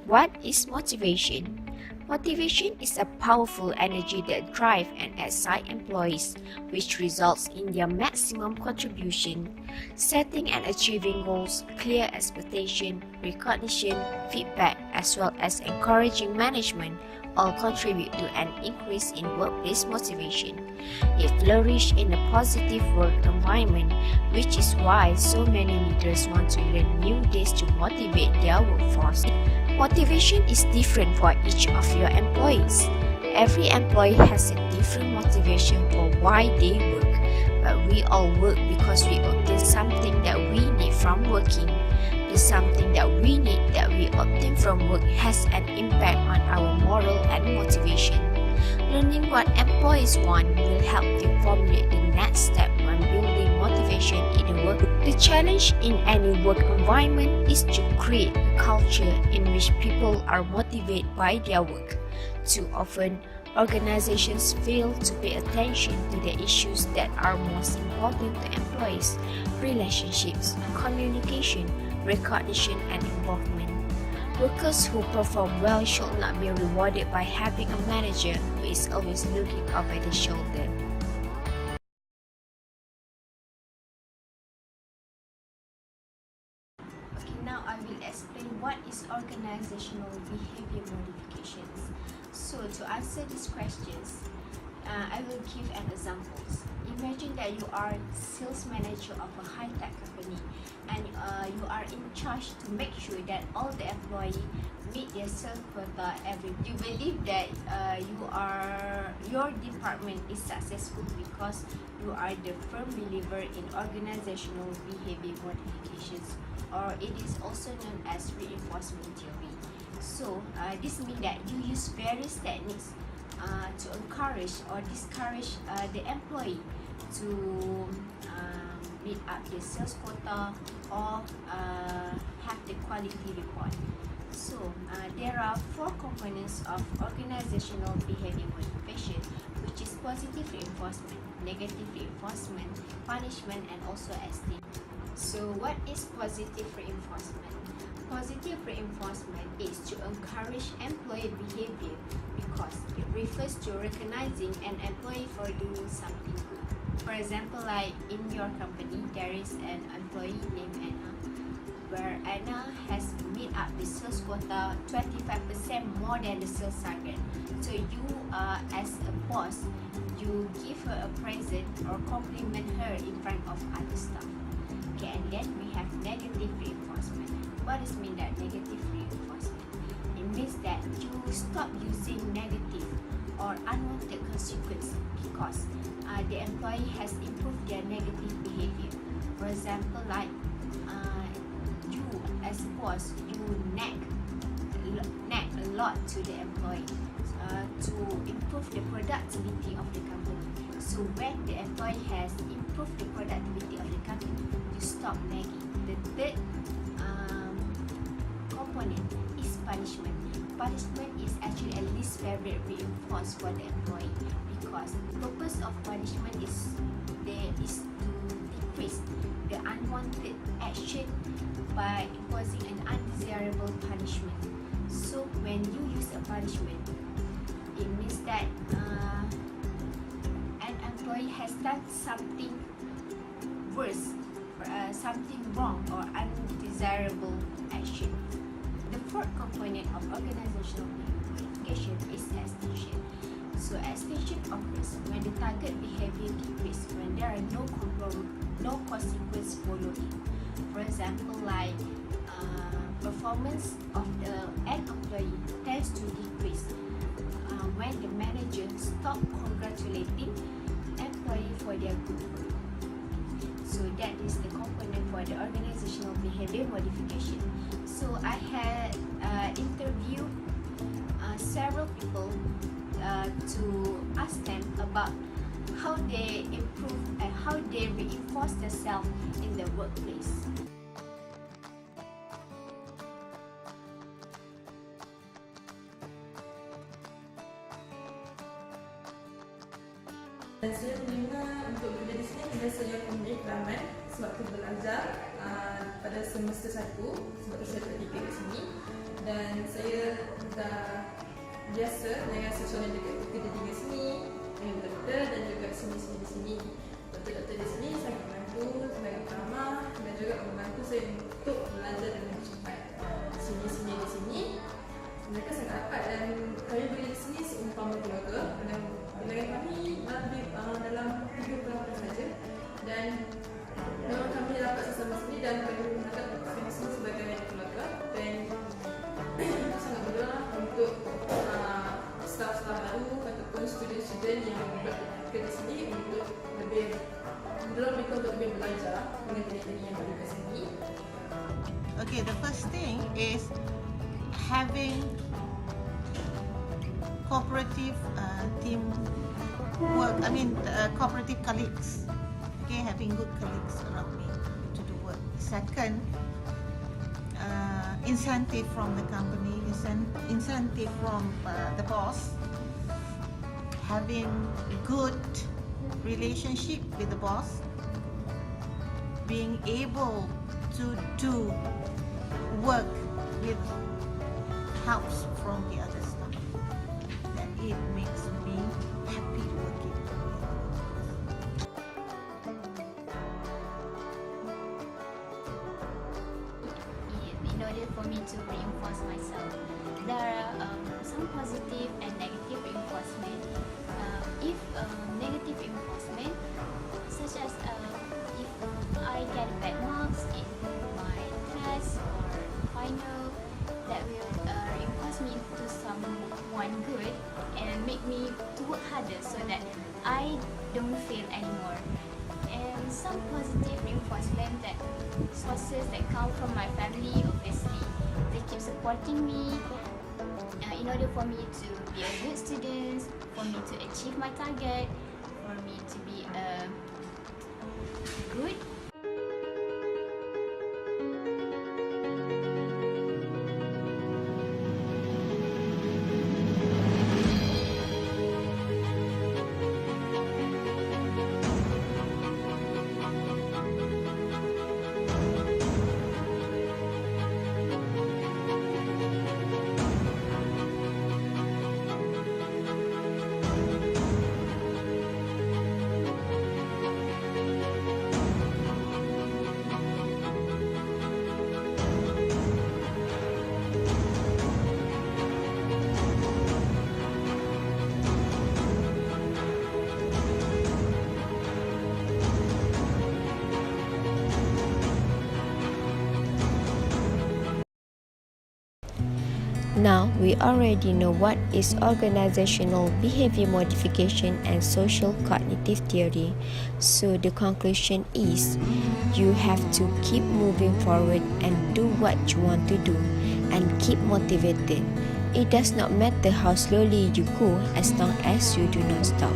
What is motivation? Motivation is a powerful energy that drives and excites employees, which results in their maximum contribution. Setting and achieving goals, clear expectation, recognition, feedback, as well as encouraging management all contribute to an increase in workplace motivation. It flourishes in a positive work environment, which is why so many leaders want to learn new ways to motivate their workforce. Motivation is different for each of your employees. Every employee has a different motivation for why they work, but we all work because we obtain something that we need from working. The something that we need that we obtain from work has an impact on our moral and motivation. Learning what employees want will help you formulate the next step when building motivation in a work. The challenge in any work environment is to create a culture in which people are motivated by their work. Too often, organizations fail to pay attention to the issues that are most important to employees: relationships, communication, recognition, and involvement. Workers who perform well should not be rewarded by having a manager who is always looking over their shoulder. Okay, now I will explain what is organizational behavior modifications. So to answer these questions, I will give an examples. Imagine that you are sales manager of a high-tech company, and you are in charge to make sure that all the employees meet their sales quota every. You believe that your department is successful because you are the firm believer in organizational behavior modifications, or it is also known as reinforcement theory. So this means that you use various techniques to encourage or discourage the employee to meet up the sales quota or have the quality report. So there are four components of organizational behavior modification, which is positive reinforcement, negative reinforcement, punishment, and also esteem. So what is positive reinforcement? Positive reinforcement is to encourage employee behavior because it refers to recognizing an employee for doing something good. For example, like in your company, there is an employee named Anna, where Anna has met up the sales quota 25% more than the sales target. So you, as a boss, you give her a present or compliment her in front of other staff. Okay, and then we have negative reinforcement. What does mean that negative reinforcement? It means that you stop using negative or unwanted consequence because the employee has improved their negative behavior. For example, like you as boss, you nag a lot to the employee to improve the productivity of the company. So when the employee has improved the productivity of the company, you stop nagging. The third component is punishment. Punishment is actually a least favorite reinforced for the employee because the purpose of punishment is to decrease the unwanted action by imposing an undesirable punishment. So when you use a punishment, it means that an employee has done something worse, something wrong or undesirable action. The fourth component of organizational modification is extinction. So extinction occurs when the target behavior decreases, when there are no consequence following. For example, like performance of an employee tends to decrease when the manager stops congratulating employee for their good work. So that is the component for the organizational behavior modification. So I had interviewed several people to ask them about how they improve and how they reinforce themselves in the workplace. Dan saya menerima untuk bekerja di sini bila saya memberi ikhlaman sebab saya belajar pada semester 1 sebab saya tertidur di sini. Dan saya dah biasa dengan seseorang yang dekat kita tinggal sini, dengan doktor dan juga sini-sini di sini. Doktor-doktor di sini sangat membantu, sangat ramah dan juga membantu saya untuk belajar dengan cepat. Sini-sini di sini mereka sangat rapat dan kami boleh di sini seumpama keluarga. Dan bilangan kami lebih dalam 30 orang saja dan memang kami rapat sesama sini dan kami menganggap kami semua sebagai keluarga dan itu sangat mudah untuk staf-staf baru ataupun student-student yang berada di sini untuk lebih mudah mereka untuk lebih belajar dengan teknik yang baru di sini. Okay, the first thing is having cooperative team work. Cooperative colleagues. Okay, having good colleagues around me to do work. Second, incentive from the company, incentive from the boss. Having good relationship with the boss. Being able to do work with helps from the other staff. That it makes me happy working. In order for me to reinforce myself, there are some positive and negative reinforcement. If negative reinforcement, such as if I get bad marks in my test or final, that will reinforce me into someone good and make me to work harder so that I don't fail anymore. And some positive reinforcement that sources that come from my family, obviously they keep supporting me in order for me to be a good student, for me to achieve my target, for me to be a good Now, we already know what is organizational behavior modification and social cognitive theory. So the conclusion is, you have to keep moving forward and do what you want to do and keep motivated. It does not matter how slowly you go as long as you do not stop.